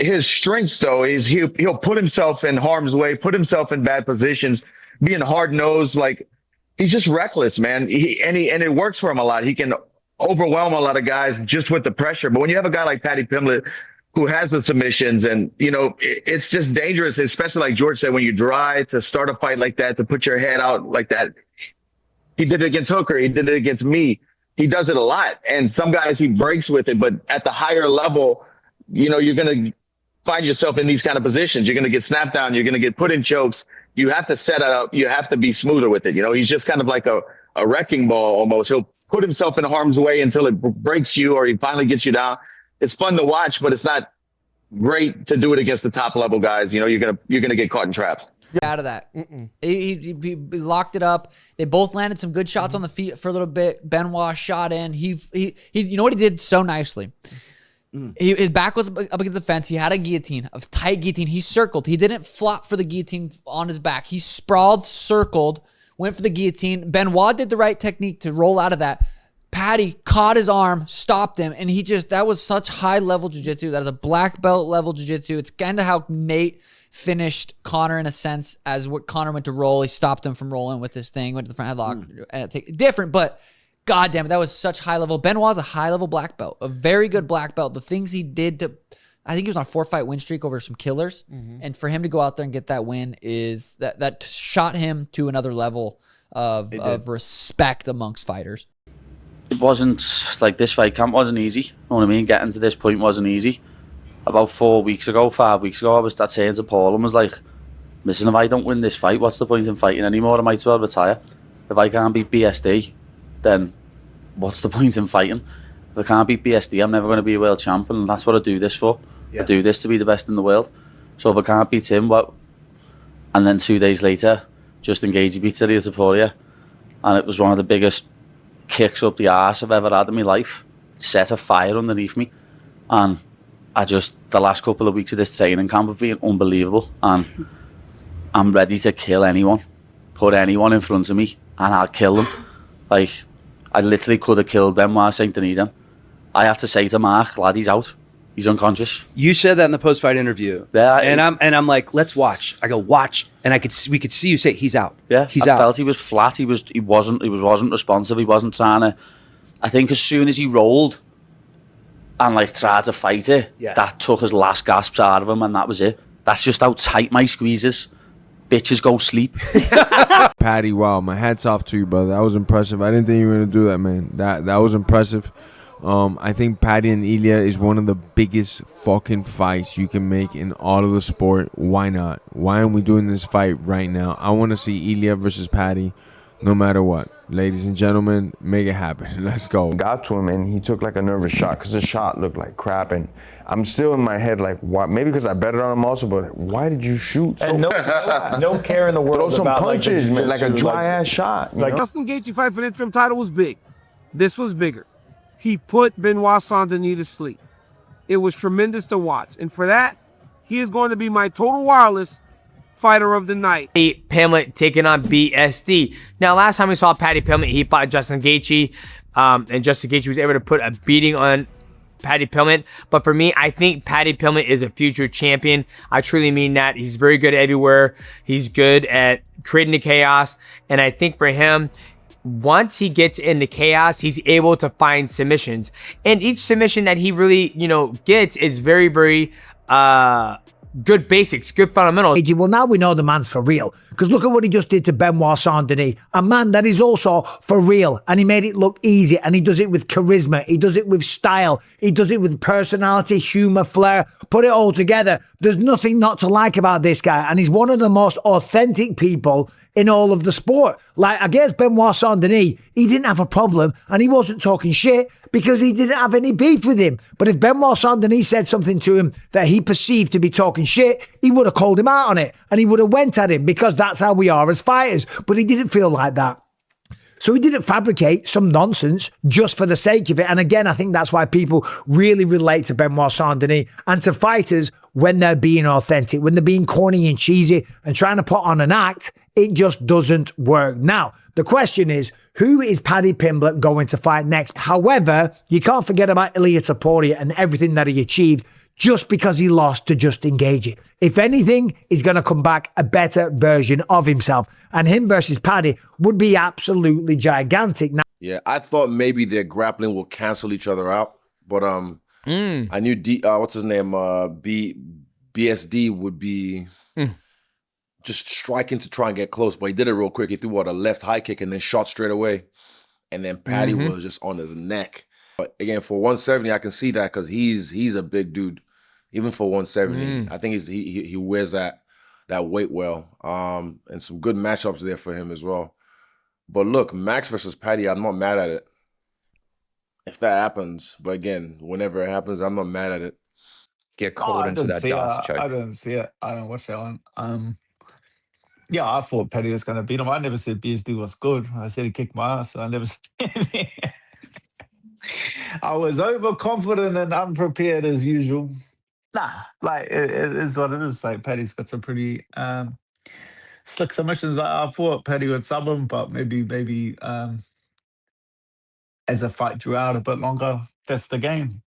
his strengths, though, is he'll put himself in harm's way, put himself in bad positions, being hard nosed. Like, he's just reckless, man. And it works for him a lot. He can overwhelm a lot of guys just with the pressure. But when you have a guy like Paddy Pimblett who has the submissions, and it's just dangerous, especially like George said, when you try to start a fight like that, to put your head out like that. He did it against Hooker. He did it against me. He does it a lot. And some guys he breaks with it, but at the higher level, you're going to find yourself in these kind of positions. You're going to get snapped down. You're going to get put in chokes. You have to set it up. You have to be smoother with it. He's just kind of like a wrecking ball almost. He'll put himself in harm's way until it breaks you, or he finally gets you down. It's fun to watch, but it's not great to do it against the top level guys. You're gonna get caught in traps. Out of that. He locked it up. They both landed some good shots on the feet for a little bit. Benoît shot in. He you know what he did so nicely? His back was up against the fence. He had a guillotine, a tight guillotine. He circled. He didn't flop for the guillotine on his back. He sprawled, circled, went for the guillotine. Benoît did the right technique to roll out of that. Paddy caught his arm, stopped him, and that was such high-level jiu-jitsu. That is a black belt level jiu-jitsu. It's kind of how Nate finished Conor in a sense, as what Conor went to roll. He stopped him from rolling with his thing, went to the front headlock, and different, but God damn it, that was such high level. Benoit's a high level black belt, a very good black belt. The things he did I think he was on a 4-fight win streak over some killers, and for him to go out there and get that win is that shot him to another level of respect amongst fighters. It wasn't like this fight camp wasn't easy. You know what I mean? Getting to this point wasn't easy. About 5 weeks ago, I was saying to Paul and was like, listen, if I don't win this fight, what's the point in fighting anymore? I might as well retire. If I can't beat BSD, then what's the point in fighting? If I can't beat BSD, I'm never going to be a world champion, and that's what I do this for. Yeah. I do this to be the best in the world. So if I can't beat him, what? And then 2 days later, Justin Gaethje beats Ilia Topuria, and it was one of the biggest kicks up the arse I've ever had in my life. It set a fire underneath me, and the last couple of weeks of this training camp have been unbelievable, and I'm ready to kill anyone, put anyone in front of me, and I'll kill them. Like, I literally could have killed Benoît Saint Denis then. I had to say to Mark, lad, he's out. He's unconscious. You said that in the post-fight interview. Yeah. I'm like, let's watch. I go, watch. And we could see you say, he's out. Yeah. He's out. I felt he was flat. He wasn't responsive. He wasn't trying to. I think as soon as he rolled and tried to fight it, that took his last gasps out of him, and that was it. That's just how tight my squeeze is. Bitches go sleep. Paddy, wow, my hat's off to you, brother. That was impressive. I didn't think you were gonna do that, man. That was impressive. I think Paddy and Ilia is one of the biggest fucking fights you can make in all of the sport. Why not? Why aren't we doing this fight right now? I want to see Ilia versus Paddy, no matter what. Ladies and gentlemen, make it happen. Let's go. Got to him, and he took like a nervous shot because the shot looked like crap, and I'm still in my head like, why? Maybe because I bet it on him also, but why did you shoot? So and no care in the world throw some about punches, like a dry ass shot. Justin Gaethje fight for the interim title was big. This was bigger. He put Benoît Saint Denis to sleep. It was tremendous to watch, and for that, he is going to be my total wireless fighter of the night. Paddy Pimblett taking on BSD. Now, last time we saw Paddy Pimblett, he fought Justin Gaethje, and Justin Gaethje was able to put a beating on Paddy Pimblett. But for me, I think Paddy Pimblett is a future champion. I truly mean that. He's very good everywhere. He's good at creating the chaos, and I think for him, once he gets into chaos, he's able to find submissions. And each submission that he really, gets is very, very good basics, good fundamentals. Well, now we know the man's for real. Because look at what he just did to Benoît Saint Denis. A man that is also for real. And he made it look easy. And he does it with charisma. He does it with style. He does it with personality, humor, flair. Put it all together. There's nothing not to like about this guy. And he's one of the most authentic people in all of the sport. Like, against Benoît Saint Denis, he didn't have a problem and he wasn't talking shit because he didn't have any beef with him. But if Benoît Saint Denis said something to him that he perceived to be talking shit, he would have called him out on it and he would have went at him because that's how we are as fighters. But he didn't feel like that. So he didn't fabricate some nonsense just for the sake of it. And again, I think that's why people really relate to Benoît Saint Denis and to fighters when they're being authentic, when they're being corny and cheesy and trying to put on an act. It just doesn't work. Now, the question is, who is Paddy Pimblett going to fight next? However, you can't forget about Ilia Topuria and everything that he achieved just because he lost to Justin Gaethje. If anything, he's going to come back a better version of himself. And him versus Paddy would be absolutely gigantic. Now, yeah, I thought maybe their grappling will cancel each other out. But I knew what's his name? BSD would be just striking to try and get close, but he did it real quick. He threw a left high kick and then shot straight away. And then Paddy was just on his neck. But again, for 170, I can see that because he's a big dude. Even for 170, I think he wears that weight well. And some good matchups there for him as well. But look, Max versus Paddy, I'm not mad at it. If that happens, but again, whenever it happens, I'm not mad at it. Get caught into that DOS choke. I didn't see it. I don't watch that one. Yeah, I thought Paddy was going to beat him. I never said BSD was good. I said he kicked my ass. I never said anything. I was overconfident and unprepared as usual. Nah, like it is what it is. Like Paddy's got some pretty slick submissions. I thought Paddy would sub him, but maybe as the fight drew out a bit longer, that's the game.